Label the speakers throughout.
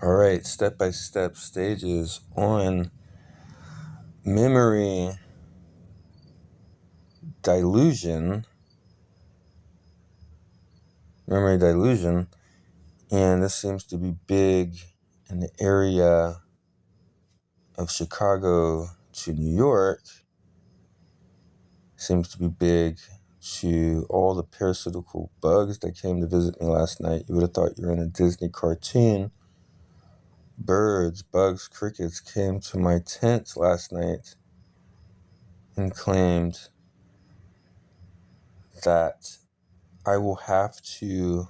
Speaker 1: All right, step-by-step stages on memory dilution. And this seems to be big in the area of Chicago to New York. Seems to be big to all the parasitical bugs that came to visit me last night. You would have thought you were in a Disney cartoon. Birds, bugs, crickets came to my tent last night and claimed that I will have to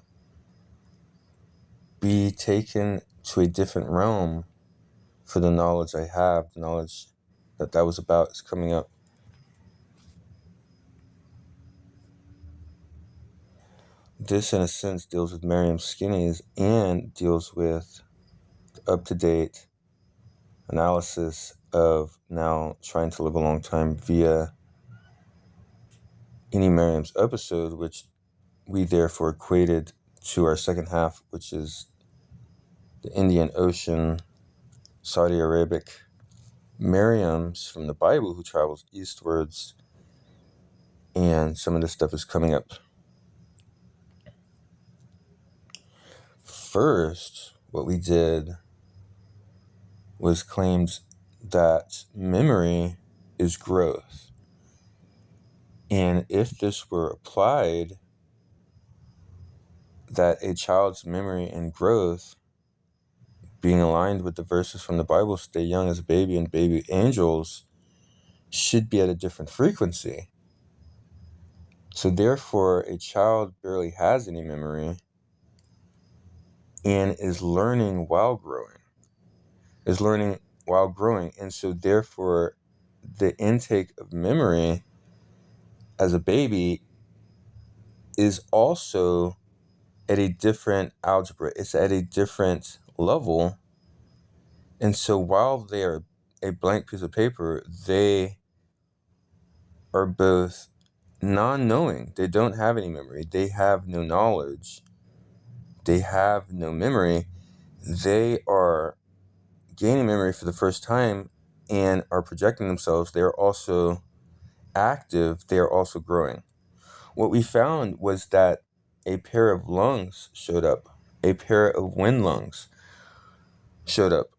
Speaker 1: be taken to a different realm for the knowledge I have. The knowledge that was about is coming up. This, in a sense, deals with Miriam Skinnies and deals with up-to-date analysis of now trying to live a long time via any Miriam's episode, which we therefore equated to our second half, which is the Indian Ocean, Saudi Arabic Miriams from the Bible who travels eastwards, and some of this stuff is coming up. First, what we did was claimed that memory is growth. And if this were applied, that a child's memory and growth, being aligned with the verses from the Bible, stay young as a baby and baby angels, should be at a different frequency. So therefore, a child barely has any memory and is learning while growing. And so therefore, the intake of memory as a baby is also at a different algebra. It's at a different level. And so while they are a blank piece of paper, they are both non-knowing. They don't have any memory. They have no knowledge. They have no memory. They are gaining memory for the first time and are projecting themselves. They are also active. They are also growing. What we found was that a pair of lungs showed up. A pair of wind lungs showed up.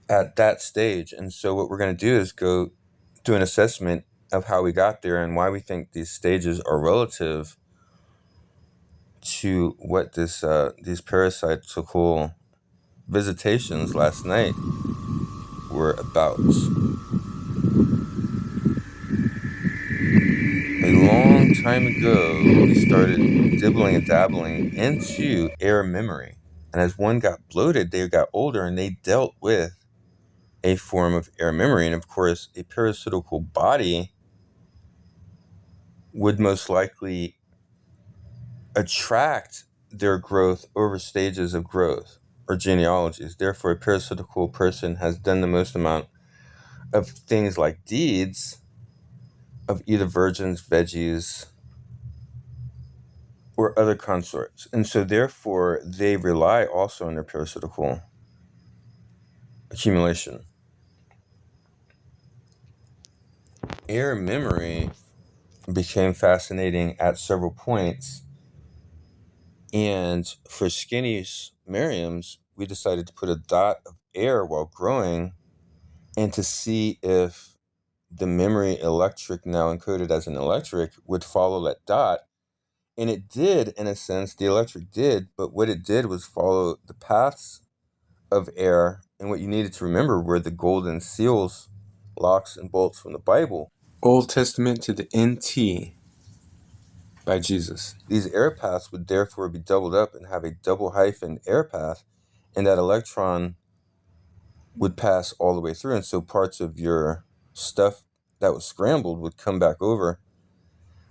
Speaker 1: At that stage. And so what we're going to do is go do an assessment of how we got there and why we think these stages are relative to what these parasitical visitations last night were about. A long time ago, we started dibbling and dabbling into air memory. And as one got bloated, they got older and they dealt with a form of air memory. And of course, a parasitical body would most likely attract their growth over stages of growth or genealogies. Therefore, a parasitical person has done the most amount of things like deeds of either virgins, veggies, or other consorts. And so therefore, they rely also on their parasitical accumulation. Air memory became fascinating at several points. And for Skinny's Miriam's, we decided to put a dot of air while growing and to see if the memory electric, now encoded as an electric, would follow that dot. And it did, in a sense, the electric did, but what it did was follow the paths of air. And what you needed to remember were the golden seals, locks, and bolts from the Bible. Old Testament to the NT by Jesus. These air paths would therefore be doubled up and have a double hyphen air path, and that electron would pass all the way through. And so parts of your stuff that was scrambled would come back over.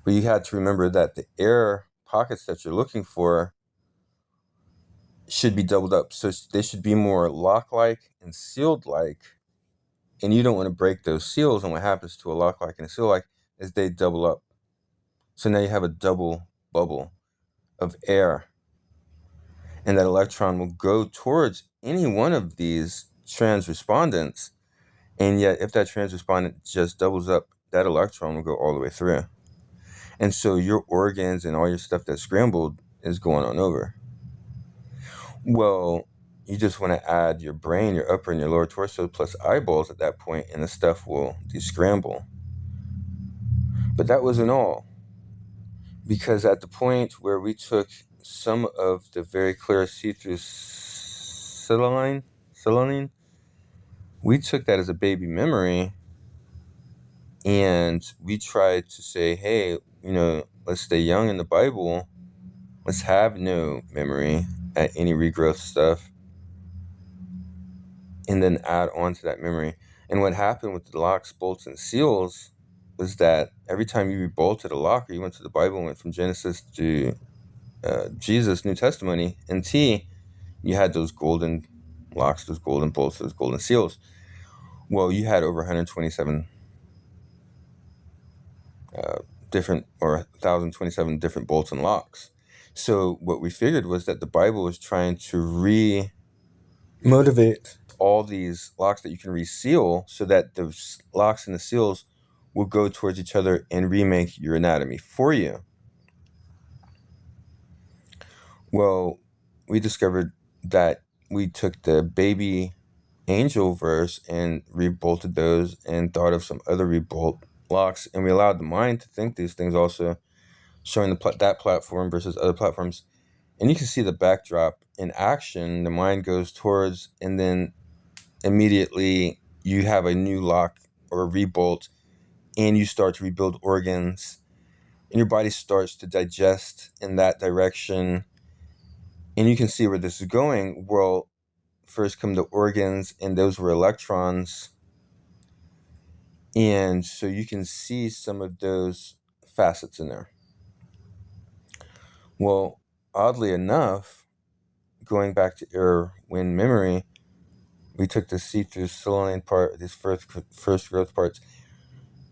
Speaker 1: But you had to remember that the air pockets that you're looking for should be doubled up. So they should be more lock-like and sealed-like. And you don't want to break those seals. And what happens to a lock-like and a seal-like is they double up. So now you have a double bubble of air. And that electron will go towards any one of these trans respondents. And yet, if that trans respondent just doubles up, that electron will go all the way through. And so your organs and all your stuff that's scrambled is going on over. Well, you just want to add your brain, your upper and your lower torso plus eyeballs at that point, and the stuff will descramble. But that wasn't all. Because at the point where we took some of the very clear see-through selenium, we took that as a baby memory, and we tried to say, hey, let's stay young in the Bible. Let's have no memory at any regrowth stuff, and then add on to that memory. And what happened with the locks, bolts, and seals was that every time you rebolted a lock, or you went to the Bible, went from Genesis to Jesus, New Testimony, and T, you had those golden locks, those golden bolts, those golden seals. Well, you had over 127 different, or 1,027 different bolts and locks. So what we figured was that the Bible was trying to motivate all these locks that you can reseal, so that the locks and the seals will go towards each other and remake your anatomy for you. Well, we discovered that we took the baby angel verse and rebolted those and thought of some other rebolt locks, and we allowed the mind to think these things also, showing that platform versus other platforms. And you can see the backdrop in action. The mind goes towards, and then immediately you have a new lock or a rebolt, and you start to rebuild organs, and your body starts to digest in that direction. And you can see where this is going. Well, first come the organs, and those were electrons. And so you can see some of those facets in there. Well, oddly enough, going back to air, wind, memory, we took the see-through selenium part, these first growth parts,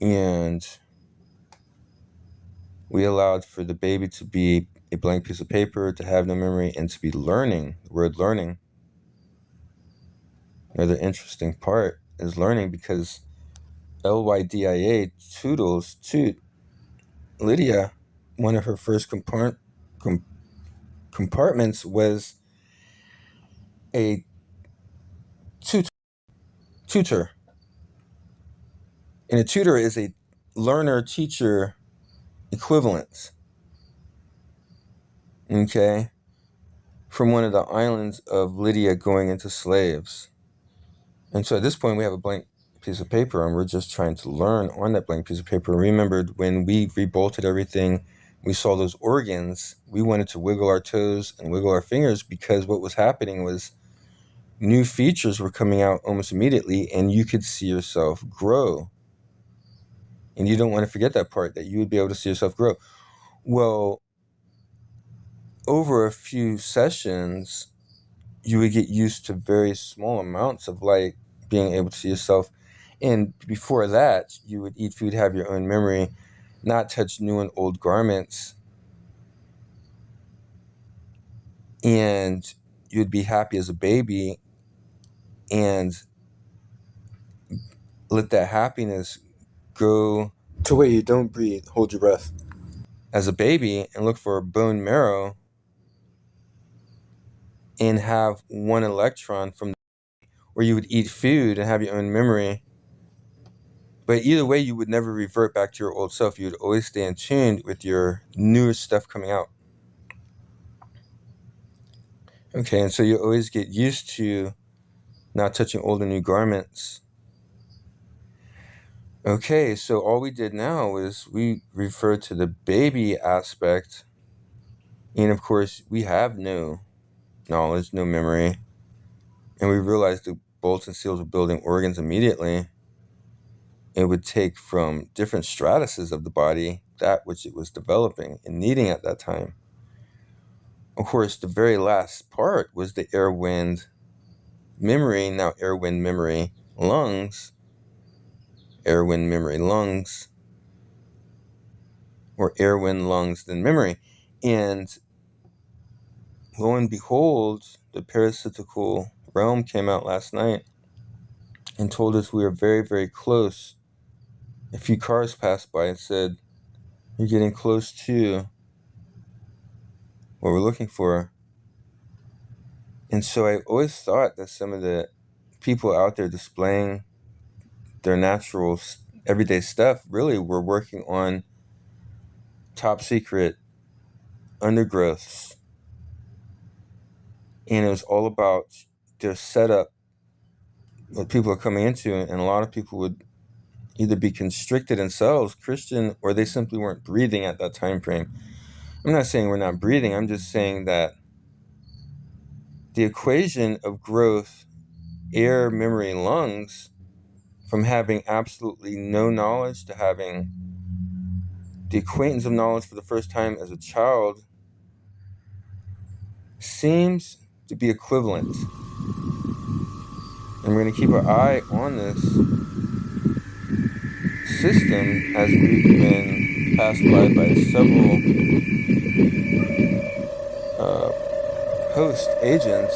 Speaker 1: and we allowed for the baby to be a blank piece of paper, to have no memory, and to be learning. The word learning. Another interesting part is learning, because LYDIA, Toodles, Toot, Lydia, one of her first compartments was a tutor. And a tutor is a learner-teacher equivalent. Okay? From one of the islands of Lydia going into slaves. And so at this point, we have a blank piece of paper, and we're just trying to learn on that blank piece of paper. Remembered when we rebolted everything, we saw those organs, we wanted to wiggle our toes and wiggle our fingers, because what was happening was new features were coming out almost immediately, and you could see yourself grow. And you don't want to forget that part, that you would be able to see yourself grow. Well, over a few sessions, you would get used to very small amounts of light, being able to see yourself. And before that, you would eat food, have your own memory, not touch new and old garments, and you'd be happy as a baby, and let that happiness go to where you don't breathe, hold your breath as a baby, and look for a bone marrow, and have one electron from, or you would eat food and have your own memory. But either way, you would never revert back to your old self. You would always stay in tune with your newest stuff coming out. Okay, and so you always get used to not touching old and new garments. Okay, so all we did now is we referred to the baby aspect. And of course, we have no knowledge, no memory. And we realized the bolts and seals were building organs immediately. It would take from different stratuses of the body that which it was developing and needing at that time. Of course, the very last part was the air, wind, memory. Now, air, wind, memory, lungs. Air, wind, memory, lungs. Or air, wind, lungs, then memory. And lo and behold, the parasitical realm came out last night and told us we were very, very close. A few cars passed by and said, "You're getting close to what we're looking for." And so I always thought that some of the people out there displaying their natural everyday stuff really were working on top secret undergrowths. And it was all about their setup, what people are coming into. And a lot of people would either be constricted themselves, Christian, or they simply weren't breathing at that time frame. I'm not saying we're not breathing. I'm just saying that the equation of growth, air, memory, and lungs, from having absolutely no knowledge to having the acquaintance of knowledge for the first time as a child, seems to be equivalent. And we're going to keep our eye on this system as we've been passed by several host agents.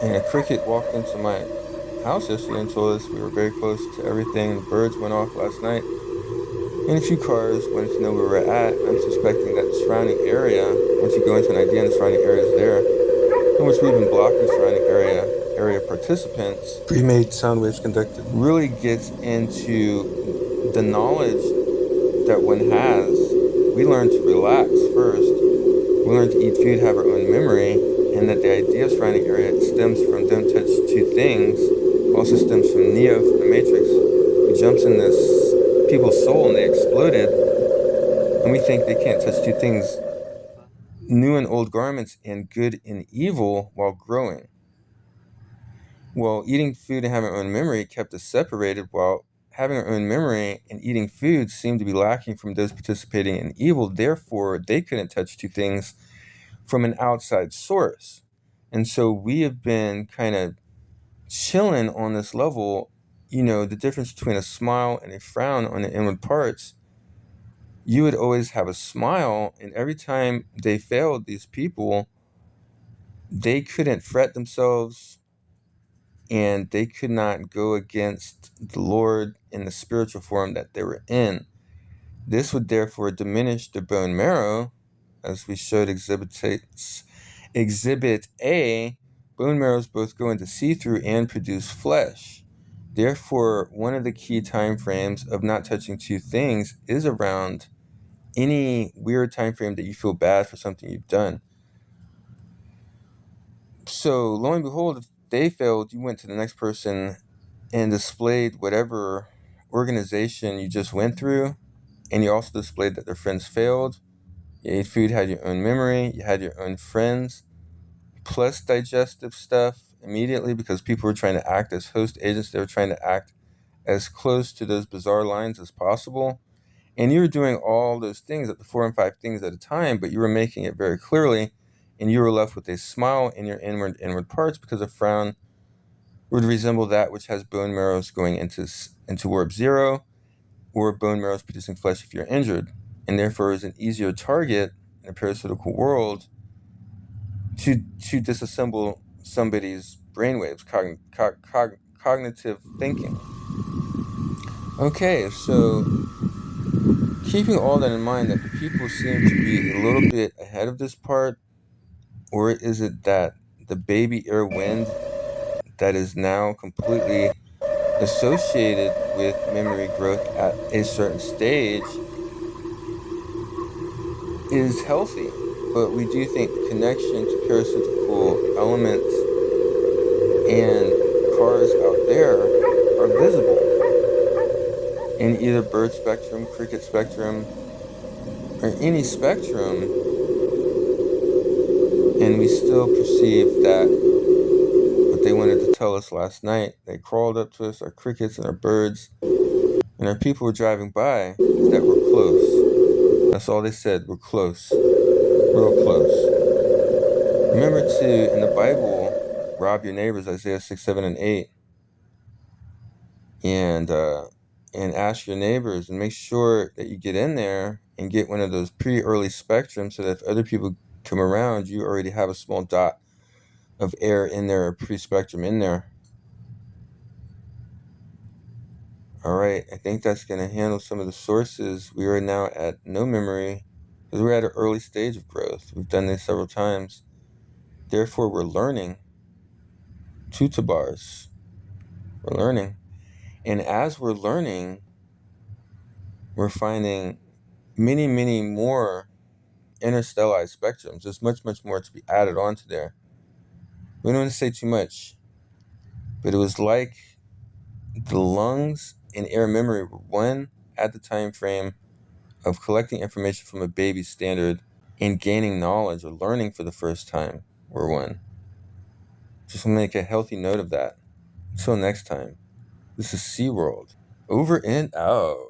Speaker 1: And a cricket walked into my house yesterday and told us we were very close to everything. The birds went off last night. And a few cars wanted to know where we're at. I'm suspecting that the surrounding area, once you go into an idea and the surrounding area is there, in which we've been blocking surrounding area participants, pre-made sound waves conducted, really gets into the knowledge that one has. We learn to relax first. We learn to eat food, have our own memory, and that the idea of surrounding area stems from don't touch two things, also stems from Neo from the Matrix, who jumps in this people's soul and they exploded, and we think they can't touch two things, new and old garments and good and evil, while growing. Well, eating food and having our own memory kept us separated, while having our own memory and eating food seemed to be lacking from those participating in evil. Therefore, they couldn't touch two things from an outside source. And so we have been kind of chilling on this level. The difference between a smile and a frown on the inward parts, you would always have a smile, and every time they failed, these people, they couldn't fret themselves and they could not go against the Lord in the spiritual form that they were in. This would therefore diminish the bone marrow, as we showed Exhibit A. Bone marrows both go into see-through and produce flesh. Therefore, one of the key time frames of not touching two things is around any weird time frame that you feel bad for something you've done. So, lo and behold, if they failed, you went to the next person and displayed whatever organization you just went through, and you also displayed that their friends failed. You ate food, had your own memory, you had your own friends, plus digestive stuff immediately, because people were trying to act as host agents. They were trying to act as close to those bizarre lines as possible. And you were doing all those things at the 4 and 5 things at a time, but you were making it very clearly, and you were left with a smile in your inward parts, because a frown would resemble that which has bone marrows going into warp zero, or bone marrows producing flesh if you're injured, and therefore is an easier target in a parasitical world to disassemble somebody's brainwaves, cognitive thinking. Okay, so keeping all that in mind, that the people seem to be a little bit ahead of this part, or is it that the baby air wind that is now completely associated with memory growth at a certain stage is healthy? But we do think the connection to parasitical elements and cars out there are visible in either bird spectrum, cricket spectrum, or any spectrum, and we still perceive that what they wanted to tell us last night, they crawled up to us, our crickets and our birds, and our people were driving by, is that we're close. That's all they said, we're close, real close. Remember to, in the Bible, rob your neighbors, Isaiah 6, 7, and 8, and ask your neighbors, and make sure that you get in there and get one of those pretty early spectrums so that if other people come around, you already have a small dot of air in there, a pre-spectrum in there. All right, I think that's going to handle some of the sources. We are now at no memory because we're at an early stage of growth. We've done this several times. Therefore, we're learning. Tutabars. We're learning. And as we're learning, we're finding many, many more interstellar spectrums. There's much, much more to be added onto there. We don't want to say too much, but it was like the lungs and air memory were one at the time frame of collecting information from a baby standard and gaining knowledge or learning for the first time were one. Just make a healthy note of that. Until next time, this is SeaWorld. Over and out.